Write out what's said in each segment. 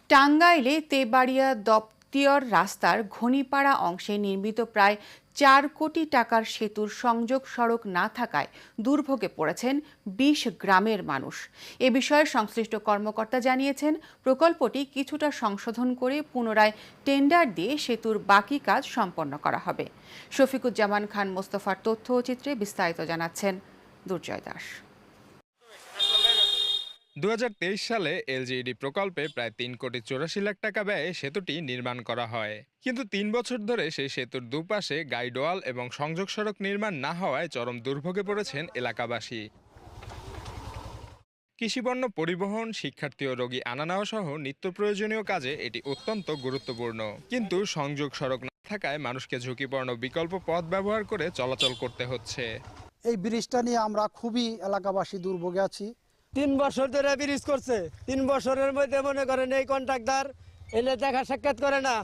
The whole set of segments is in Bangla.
টাঙ্গাইলে তেবাড়িয়া দপ্তর রাস্তার ঘনিপাড়া অংশে নির্মিত প্রায় ৪ কোটি টাকার সেতুর সংযোগ সড়ক না থাকায় দুর্ভোগে পড়েছেন ২০ গ্রামের মানুষ। এ বিষয়ে সংশ্লিষ্ট কর্মকর্তা জানিয়েছেন, প্রকল্পটি কিছুটা সংশোধন করে পুনরায় টেন্ডার দিয়ে সেতুর বাকি কাজ সম্পন্ন করা হবে। শফিকুজ্জামান খান মোস্তফার তথ্য ও চিত্রে বিস্তারিত জানাচ্ছেন দুর্জয় দাস। ২০২৩ সালে এলজিইডি প্রকল্পে প্রায় ৩,৮৪,০০,০০০ টাকা ব্যয়ে সেতুটি নির্মাণ করা হয়, কিন্তু ৩ বছর ধরে সেই সেতুর দুপাশে গাইডওয়াল এবং সংযোগ সড়ক নির্মাণ না হওয়ায় চরম দুর্ভোগে পড়েছেন এলাকাবাসী। কৃষিপণ্য পরিবহন, শিক্ষার্থী ও রোগী আনা নেওয়া সহ নিত্য প্রয়োজনীয় কাজে এটি অত্যন্ত গুরুত্বপূর্ণ, কিন্তু সংযোগ সড়ক না থাকায় মানুষকে ঝুঁকিপূর্ণ বিকল্প পথ ব্যবহার করে চলাচল করতে হচ্ছে। এই ব্রিজটা নিয়ে আমরা খুবই এলাকাবাসী দুর্ভোগে আছি। ৩ বছর ধরে ব্রিজ করছে, ৩ বছরের মধ্যে মনে করেন এই কন্ট্রাক্টর এলে দেখা সাক্ষাৎ করে না,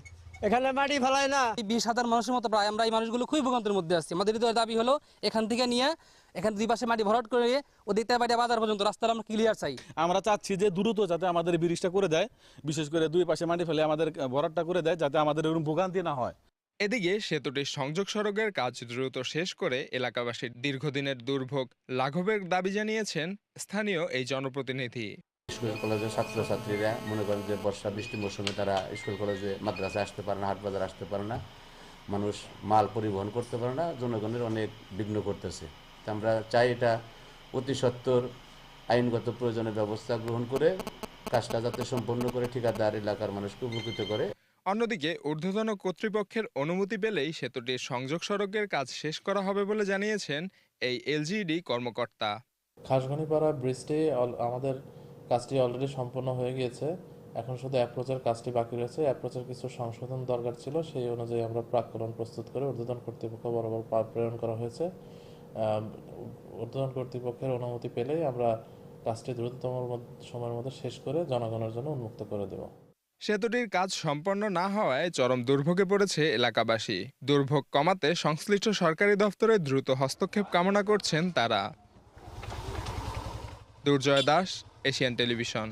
এখানে মাটি ফেলায় না। ২০,০০০ মানুষের মতো প্রায় আমরা এই মানুষগুলো খুবই ভোগান্তির মধ্যে আছি। আমাদের দাবি হলো এখান থেকে নিয়ে এখানে দুই পাশে মাটি ভরাট করে ওদিক থেকে বাজার পর্যন্ত রাস্তাটা আমরা ক্লিয়ার চাই। আমরা চাচ্ছি যে দ্রুত যাতে আমাদের ব্রিজটা করে দেয়, বিশেষ করে দুই পাশে মাটি ফেলে আমাদের ভরাটটা করে দেয়, যাতে আমাদের এরকম ভোগান্তি না হয়। এদিকে সেতুটির সংযোগ সড়কের কাজ দ্রুত শেষ করে এলাকাবাসীর দীর্ঘদিনের দুর্ভোগ লাঘবের দাবি জানিয়েছেন স্থানীয় এই জনপ্রতিনিধি। স্কুল কলেজের ছাত্রছাত্রীরা মনে করেন যে বর্ষা বৃষ্টি মৌসুমে তারা স্কুল কলেজে মাদ্রাসায় আসতে পারে না, হাট বাজার আসতে পারে না, মানুষ মাল পরিবহন করতে পারে না, জনগণের অনেক বিঘ্ন করতেছে। আমরা চাই এটা অতি সত্বর আইনগত প্রয়োজনীয় ব্যবস্থা গ্রহণ করে কাজটা যাতে সম্পন্ন করে ঠিকাদার এলাকার মানুষকে উপকৃত করে। অন্যদিকে ঊর্ধ্বতন কর্তৃপক্ষের অনুমতি পেলেই সেতুটির সংযোগ সড়কের কাজ শেষ করা হবে বলে জানিয়েছেন এই এলজিইডি কর্মকর্তা। খাসগনিপাড়া ব্রিজটি আমাদের কাজটি অলরেডি সম্পন্ন হয়ে গিয়েছে, এখন শুধু অ্যাপ্রোচের কাজটি বাকি রয়েছে। অ্যাপ্রোচের কিছু সংশোধন দরকার ছিল, সেই অনুযায়ী আমরা প্রাক্কলন প্রস্তুত করে ঊর্ধ্বতন কর্তৃপক্ষ বরাবর প্রেরণ করা হয়েছে। ঊর্ধ্বতন কর্তৃপক্ষের অনুমতি পেলেই আমরা কাজটি দ্রুততম সময়ের মধ্যে শেষ করে জনগণের জন্য উন্মুক্ত করে দেব। সেতুটির কাজ সম্পন্ন না হওয়ায় চরম দুর্ভোগে পড়েছে এলাকাবাসী। দুর্ভোগ কমাতে সংশ্লিষ্ট সরকারি দপ্তরে দ্রুত হস্তক্ষেপ কামনা করছেন তারা। দুর্জয় দাস, এশিয়ান টেলিভিশন।